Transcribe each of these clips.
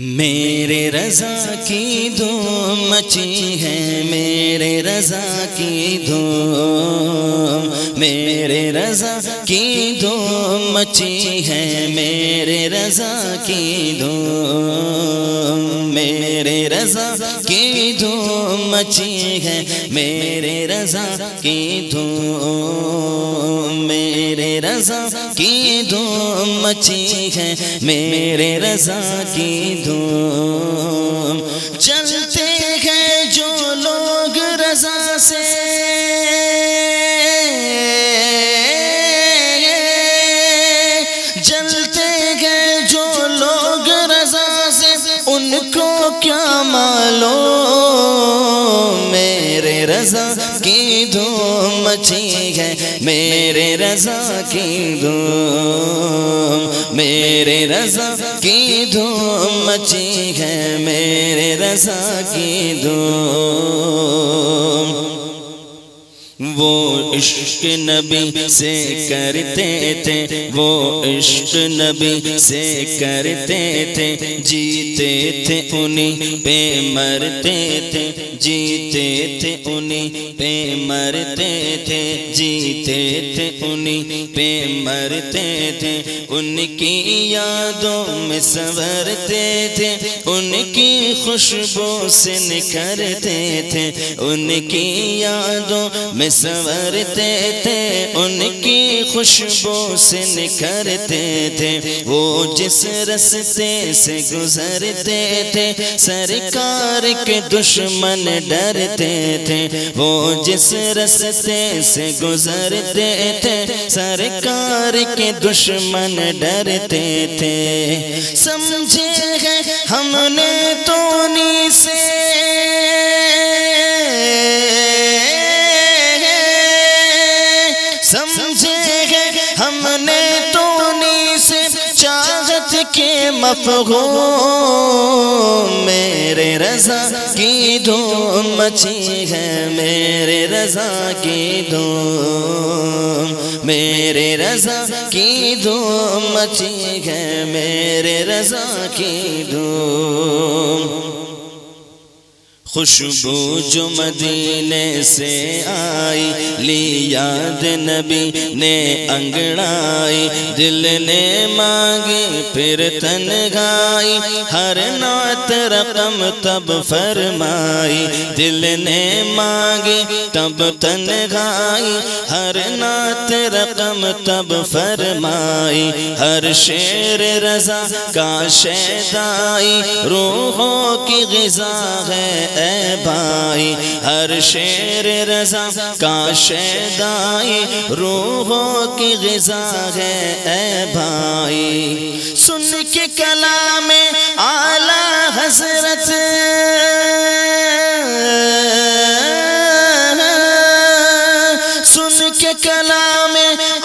میرے رضا کی دھوم مچی ہے، میرے رضا کی دھوم، میرے رضا کی دھوم مچی ہے، میرے رضا کی دھوم، میرے رضا کی دھوم مچی ہے، میرے رضا کی دھوم، میرے رضا کی دھوم مچی ہے، میرے رضا کی دھوم، چلتے ہیں جو لوگ رضا سے، چلتے ہیں جو لوگ رضا سے، ان کو کیا معلوم میرے رضا کی دھوم مچی ہے، میرے رضا کی دھوم، میرے رضا کی دھوم مچی ہے، میرے رضا کی دھوم، وہ عشق نبی سے کرتے تھے، وہ عشق نبی سے کرتے تھے، جیتے تھے انہی پہ مرتے تھے، جیتے تھے انہی پہ مرتے تھے، جیتے تھے انہی پہ مرتے تھے، ان کی یادوں میں سنورتے تھے، ان کی خوشبو سے نکھرتے تھے، ان کی یادوں میں سنورتے تھے، ان کی خوشبو سے نکھرتے تھے، وہ جس رستے سے گزرتے تھے سرکار کے دشمن ڈرتے تھے، وہ جس رستے سے گزرتے تھے سرکار کے دشمن ڈرتے تھے، سمجھے ہیں ہم نے تو انہی سے، سمجھے ہیں ہم نے تو انہی سے چاہت کے مفہوم، میرے رضا کی دھوم مچی ہے، میرے رضا کی دھوم، میرے رضا کی دھوم مچی ہے، میرے رضا کی دھوم، خوشبو جو مدینے سے آئی لی یاد نبی نے انگڑائی، دل نے مانگی پھر تنہائی، ہر نعت رقم تب فرمائی، دل نے مانگی تب تنہائی، ہر نعت رقم تب فرمائی، ہر شعر رضا کا شیدائی، روحوں کی غذا ہے اے بھائی، ہر شعر رضا کا شیدائی، روحوں کی غذا ہے اے بھائی، سن کے کلام اعلیٰ حضرت، سن کے کلام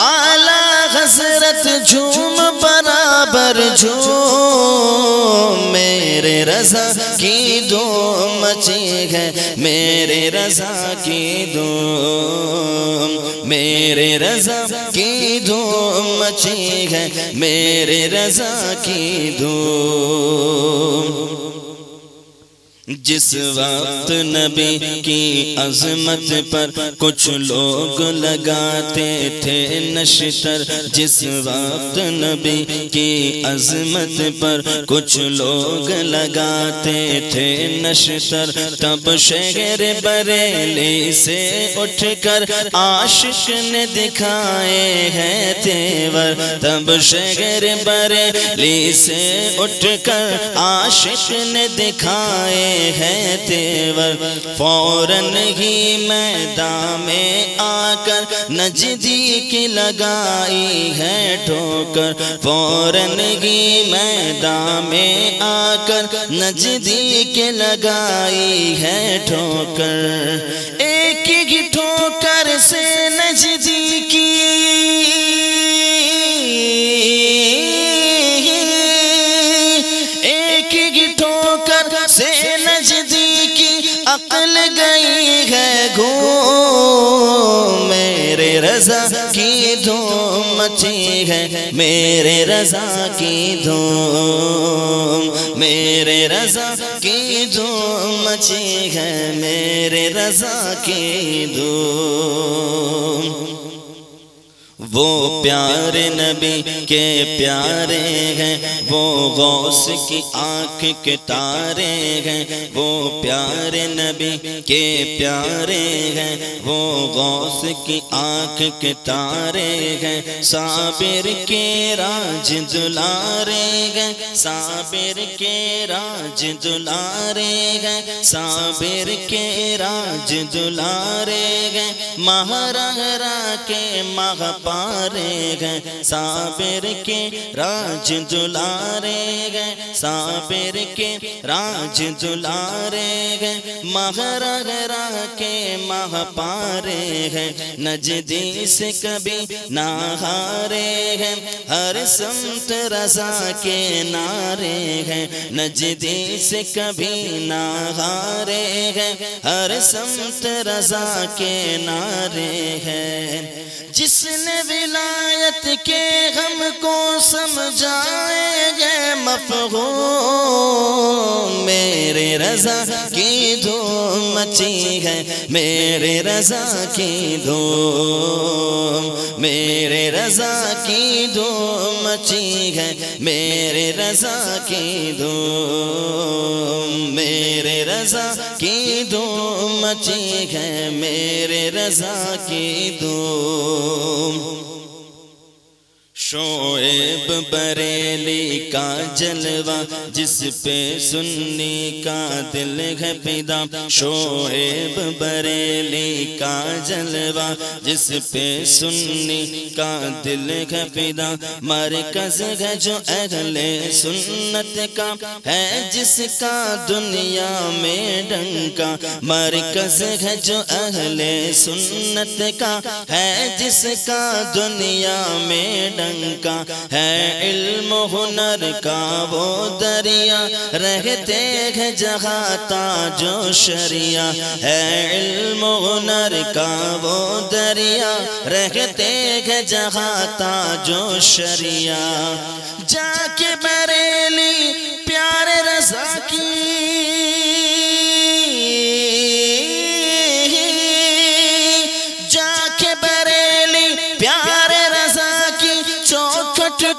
اعلیٰ حضرت، جھوم برابر جھوم، میرے رضا کی دھوم مچی ہے، میرے رضا کی دھوم، میرے رضا کی دھوم مچی ہے، میرے رضا کی دھوم، جس وقت نبی کی عظمت پر کچھ لوگ لگاتے تھے نشتر، جس وقت نبی کی عظمت پر کچھ لوگ لگاتے تھے نشتر، تب شہر بریلی سے اٹھ کر عاشق نے دکھائے ہیں تیور، تب شہر بریلی سے اٹھ کر عاشق نے دکھائے ہے تیور، فوراً ہی میدان میں آ کر نزدیک لگائی ہے ٹھوکر، فوراً ہی میدان میں آ کر نزدیک لگائی ہے ٹھوکر، ایک ہی ٹھوکر سے نزدیکی، ایک ہی ٹھوکر سے نزدیکی عقل گئی ہے گم، میرے رضا کی دھوم مچی ہے میرے رضا کی دھوم میرے رضا کی دھوم مچی ہے میرے رضا کی دھوم وہ پیارے نبی کے پیارے ہیں وہ غوث کی آنکھ کے تارے ہیں وہ پیارے نبی کے پیارے ہیں وہ غوث کی آنکھ کے تارے ہیں صابر کے راج دلارے ہیں صابر کے راج دلارے ہیں صابر کے راج دلارے ہیں مہرہ کے مغ پارے گئے صابر کے راج دلارے گئے صابر کے راج دلارے گئے مغرہ کے مغ پارے گئے نجدی سے کبھی نہ ہارے گئے ہر سمت رضا کے نعرے ہیں نجدی سے کبھی نہ ہارے گئے ہر سمت رضا کے نعرے ہیں جس نے ولایت کے غم کو سمجھائے گے مفہوم میرے رضا کی دھوم مچی ہے میرے رضا کی دھوم میرے رضا کی دھوم مچی ہے میرے رضا کی دھوم میرے رضا کی دھوم مچی ہے میرے رضا کی دھوم شعیب بریلی کا جلوہ جس پہ سنی کا دل ہے فدا شعیب بریلی کا جلوہ جس پہ سنی کا دل ہے فدا مرکز ہے جو اہل سنت کا ہے جس کا دنیا میں ڈنکا مرکز ہے جو اہل سنت کا ہے جس کا دنیا میں ڈنکا ہے علم و ہنر کا وہ دریا رہتے ہیں جہاں تاج و شریعہ ہے علم و ہنر کا وہ دریا رہتے ہیں جہاں تاج و شریعہ جا کے بریلی پیارے رضا کی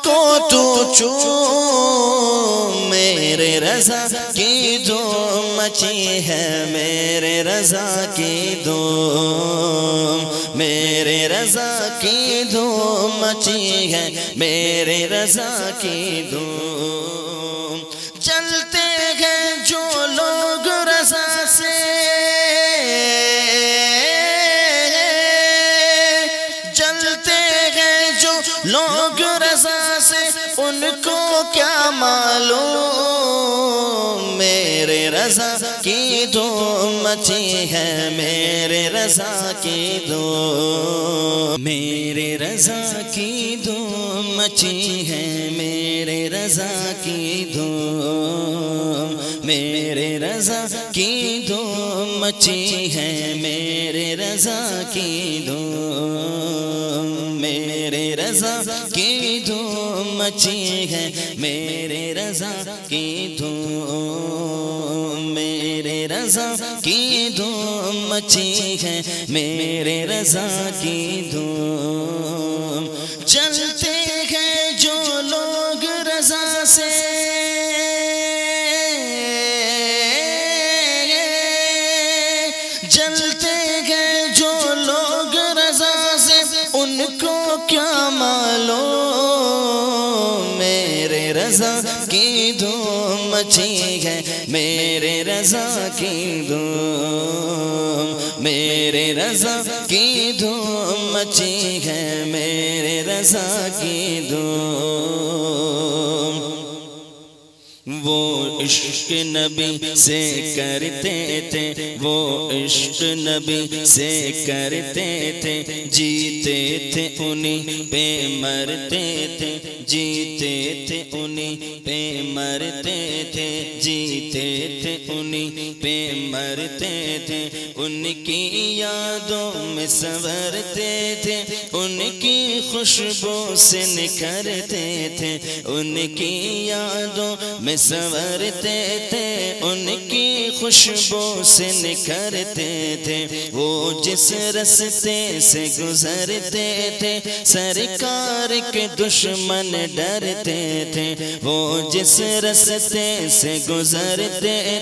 کو تو چوم میرے رضا کی دھوم مچی ہے میرے رضا کی دھوم میرے رضا کی دھوم مچی ہے میرے رضا کی دھوم چلتے ہیں جو لوگ رضا سے لوگ رضا سے ان کو کیا معلوم میرے رضا کی دھوم مچی ہے میرے رضا کی دھوم میرے رضا کی دھوم مچی ہے میرے رضا کی دھوم میرے رضا کی دھوم مچی ہے میرے رضا کی دھوم میرے رضا کی دھوم مچی ہے میرے رضا کی دھوم میرے رضا کی دھوم مچی ہے میرے رضا کی دھوم چلتے ہیں جو لوگ رضا سے چلتے ہیں جو لوگ رضا سے ان کو کیا معلوم میرے رضا کی دھوم مچی ہے میرے رضا کی دھوم میرے رضا کی دھوم مچی ہے میرے رضا کی دھوم وہ عشق نبی سے کرتے تھے وہ عشق نبی سے کرتے تھے جیتے تھے انہیں پہ مرتے تھے جیتے تھے انہیں پہ مرتے تھے جیتے تھے انہیں انہی پہ مرتے تھے، ان کی یادوں میں سنورتے تھے، ان کی خوشبو سے نکھرتے تھے، ان کی یادوں میں سنورتے تھے، ان کی خوشبو سے نکھرتے تھے۔ وہ جس رستے سے گزرتے تھے سرکار کے دشمن ڈرتے تھے، وہ جس رستے سے گزرتے